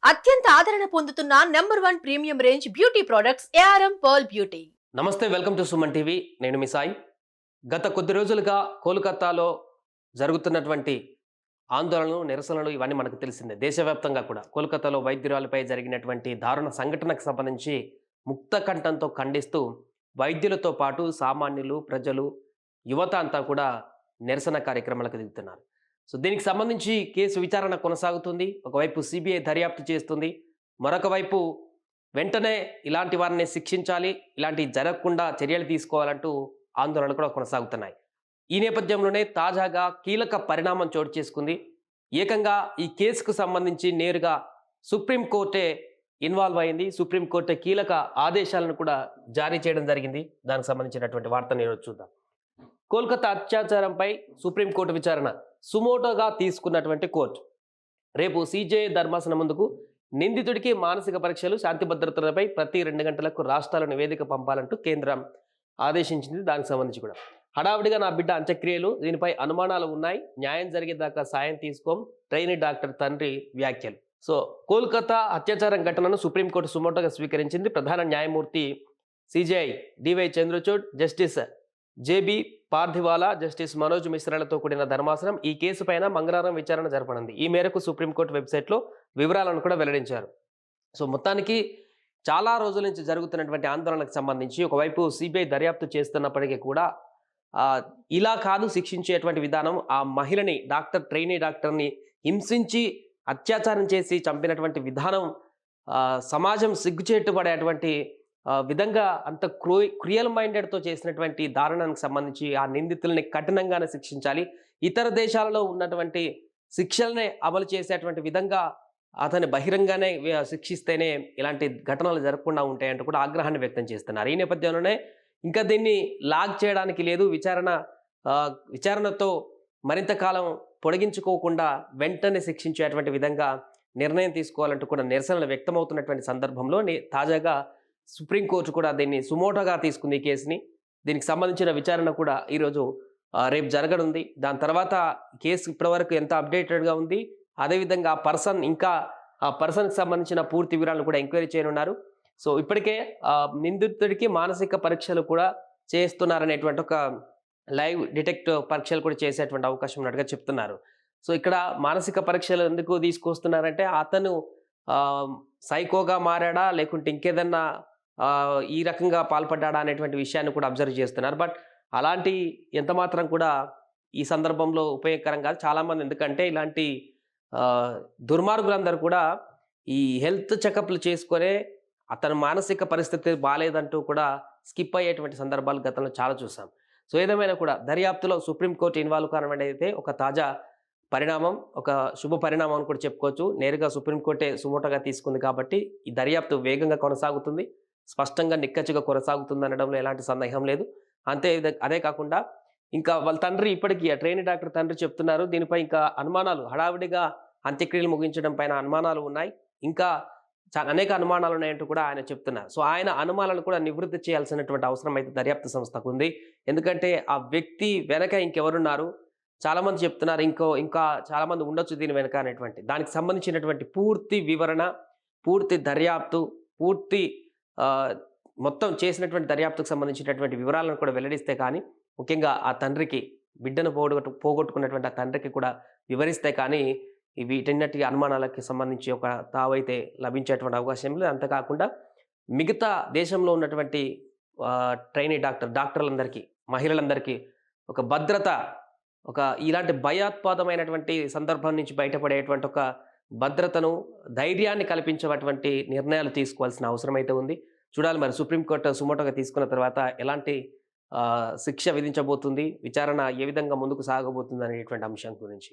అత్యంత ఆదరణ పొందుతున్న #1 premium range beauty products ARM pearl beauty. నమస్తే, వెల్కమ్ టు సుమన్ టీవీ. నేను మీ సాయి. గత కొద్ది రోజులుగా కోల్కతాలో జరుగుతున్నటువంటి ఆందోళనలు, నిరసనలు ఇవన్నీ మనకు తెలిసిందే. దేశవ్యాప్తంగా కూడా కోల్కతాలో వైద్యురాలపై జరిగినటువంటి దారుణ సంఘటనకు సంబంధించి ముక్త కంఠంతో ఖండిస్తూ వైద్యులతో పాటు సామాన్యులు, ప్రజలు, యువత అంతా కూడా నిరసన కార్యక్రమాలకు దిగుతున్నారు. సో దీనికి సంబంధించి కేసు విచారణ కొనసాగుతుంది. ఒకవైపు సిబిఐ దర్యాప్తు చేస్తుంది, మరొక వైపు వెంటనే ఇలాంటి వారిని శిక్షించాలి, ఇలాంటివి జరగకుండా చర్యలు తీసుకోవాలంటూ ఆందోళనలు కూడా కొనసాగుతున్నాయి. ఈ నేపథ్యంలోనే తాజాగా కీలక పరిణామం చోటు చేసుకుంది. ఏకంగా ఈ కేసుకు సంబంధించి నేరుగా సుప్రీంకోర్టే ఇన్వాల్వ్ అయింది. సుప్రీంకోర్టు కీలక ఆదేశాలను కూడా జారీ చేయడం జరిగింది. దానికి సంబంధించినటువంటి వార్తను ఈరోజు చూద్దాం. కోల్కతా అత్యాచారంపై సుప్రీంకోర్టు విచారణ సుమోటోగా తీసుకున్నటువంటి కోర్టు రేపు సిజేఐ ధర్మాసనం ముందుకు నిందితుడికి మానసిక పరీక్షలు, శాంతి భద్రతలపై ప్రతి 2 గంటలకు రాష్ట్రాల నివేదిక పంపాలంటూ కేంద్రం ఆదేశించింది. దానికి సంబంధించి కూడా హడావిడిగా నా బిడ్డ అంత్యక్రియలు, దీనిపై అనుమానాలు ఉన్నాయి, న్యాయం జరిగేదాకా సాయం తీసుకోం, ట్రైనీ డాక్టర్ తండ్రి వ్యాఖ్యలు. సో కోల్కతా అత్యాచారం ఘటనను సుప్రీంకోర్టు సుమోటోగా స్వీకరించింది. ప్రధాన న్యాయమూర్తి CJI DY Chandrachud, justice JB Pardiwala, justice Manoj మిశ్రాలతో కూడిన ధర్మాసనం ఈ కేసు పైన మంగళవారం విచారణ జరపనుంది. ఈ మేరకు సుప్రీంకోర్టు వెబ్సైట్లో వివరాలను కూడా వెల్లడించారు. సో మొత్తానికి చాలా రోజుల నుంచి జరుగుతున్నటువంటి ఆందోళనకు సంబంధించి ఒకవైపు సిబిఐ దర్యాప్తు చేస్తున్నప్పటికీ కూడా ఇలా కాదు శిక్షించేటువంటి విధానం, ఆ మహిళని ట్రైనీ డాక్టర్ని హింసించి అత్యాచారం చేసి చంపినటువంటి విధానం సమాజం సిగ్గుచేటుపడేటువంటి విధంగా అంత క్రియల్ మైండెడ్తో చేసినటువంటి దారుణానికి సంబంధించి ఆ నిందితుల్ని కఠినంగానే శిక్షించాలి, ఇతర దేశాలలో ఉన్నటువంటి శిక్షలనే అమలు చేసేటువంటి విధంగా అతన్ని బహిరంగానే శిక్షిస్తేనే ఇలాంటి ఘటనలు జరగకుండా ఉంటాయంటూ కూడా ఆగ్రహాన్ని వ్యక్తం చేస్తున్నారు. ఈ నేపథ్యంలోనే ఇంకా దీన్ని లాగ్ చేయడానికి లేదు, విచారణతో మరింత కాలం పొడిగించుకోకుండా వెంటనే శిక్షించేటువంటి విధంగా నిర్ణయం తీసుకోవాలంటూ కూడా నిరసనలు వ్యక్తమవుతున్నటువంటి సందర్భంలో తాజాగా సుప్రీంకోర్టు కూడా దీన్ని సుమోటోగా తీసుకుంది ఈ కేసుని. దీనికి సంబంధించిన విచారణ కూడా ఈరోజు రేపు జరగనుంది. దాని తర్వాత కేసు ఇప్పటివరకు ఎంత అప్డేటెడ్గా ఉంది, అదేవిధంగా ఆ పర్సన్కి సంబంధించిన పూర్తి వివరాలను కూడా ఎంక్వైరీ చేయనున్నారు. సో ఇప్పటికే నిందితుడికి మానసిక పరీక్షలు కూడా చేస్తున్నారనేటువంటి ఒక లైవ్ డిటెక్ట్ పరీక్షలు కూడా చేసేటువంటి అవకాశం ఉన్నట్టుగా చెప్తున్నారు. సో ఇక్కడ మానసిక పరీక్షలు ఎందుకు తీసుకొస్తున్నారంటే అతను సైకోగా మారాడా లేకుంటే ఇంకేదన్నా ఈ రకంగా పాల్పడ్డా అనేటువంటి విషయాన్ని కూడా అబ్జర్వ్ చేస్తున్నారు. బట్ అలాంటి ఎంత మాత్రం కూడా ఈ సందర్భంలో ఉపయోగకరం కాదు చాలామంది. ఎందుకంటే ఇలాంటి దుర్మార్గులందరూ కూడా ఈ హెల్త్ చెకప్లు చేసుకొనే అతని మానసిక పరిస్థితి బాగాలేదంటూ కూడా స్కిప్ అయ్యేటువంటి సందర్భాలు గతంలో చాలా చూసాం. సో ఏదేమైనా కూడా దర్యాప్తులో సుప్రీంకోర్టు ఇన్వాల్వ్ కావడం అయితే ఒక తాజా పరిణామం, ఒక శుభ పరిణామం అని కూడా చెప్పుకోవచ్చు. నేరుగా సుప్రీంకోర్టే సుమోటోగా తీసుకుంది కాబట్టి ఈ దర్యాప్తు వేగంగా కొనసాగుతుంది, స్పష్టంగా నిక్కచ్చిగా కొనసాగుతుంది అనడంలో ఎలాంటి సందేహం లేదు. అదే కాకుండా ఇంకా వాళ్ళ తండ్రి ఇప్పటికీ ట్రైనీ డాక్టర్ తండ్రి చెప్తున్నారు, దీనిపై ఇంకా అనుమానాలు, హడావిడిగా అంత్యక్రియలు ముగించడం పైన అనుమానాలు ఉన్నాయి, ఇంకా అనేక అనుమానాలు ఉన్నాయంటూ కూడా ఆయన చెప్తున్నారు. సో ఆయన అనుమానాలను కూడా నివృత్తి చేయాల్సినటువంటి అవసరం అయితే దర్యాప్తు సంస్థకు ఉంది. ఎందుకంటే ఆ వ్యక్తి వెనక ఇంకెవరున్నారు, చాలామంది చెప్తున్నారు ఇంకా చాలామంది ఉండొచ్చు దీని వెనక అనేటువంటి దానికి సంబంధించినటువంటి పూర్తి వివరణ, పూర్తి దర్యాప్తు, పూర్తి మొత్తం చేసినటువంటి దర్యాప్తుకు సంబంధించినటువంటి వివరాలను కూడా వెల్లడిస్తే కానీ, ముఖ్యంగా ఆ తండ్రికి, బిడ్డను పోగొట్టుకున్నటువంటి ఆ తండ్రికి కూడా వివరిస్తే కానీ వీటన్నిటి అనుమానాలకి సంబంధించి ఒక తావైతే లభించేటువంటి అవకాశం లేదు. అంతేకాకుండా మిగతా దేశంలో ఉన్నటువంటి ట్రైనీ డాక్టర్లందరికీ, మహిళలందరికీ ఒక భద్రత, ఇలాంటి భయోత్పాదమైనటువంటి సందర్భం నుంచి బయటపడేటువంటి ఒక భద్రతను, ధైర్యాన్ని కల్పించేటువంటి నిర్ణయాలు తీసుకోవాల్సిన అవసరం అయితే ఉంది. చూడాలి మరి సుప్రీంకోర్టు సుమోటోగా తీసుకున్న తర్వాత ఎలాంటి శిక్ష విధించబోతుంది, విచారణ ఏ విధంగా ముందుకు సాగబోతుంది అనేటువంటి అంశం గురించి.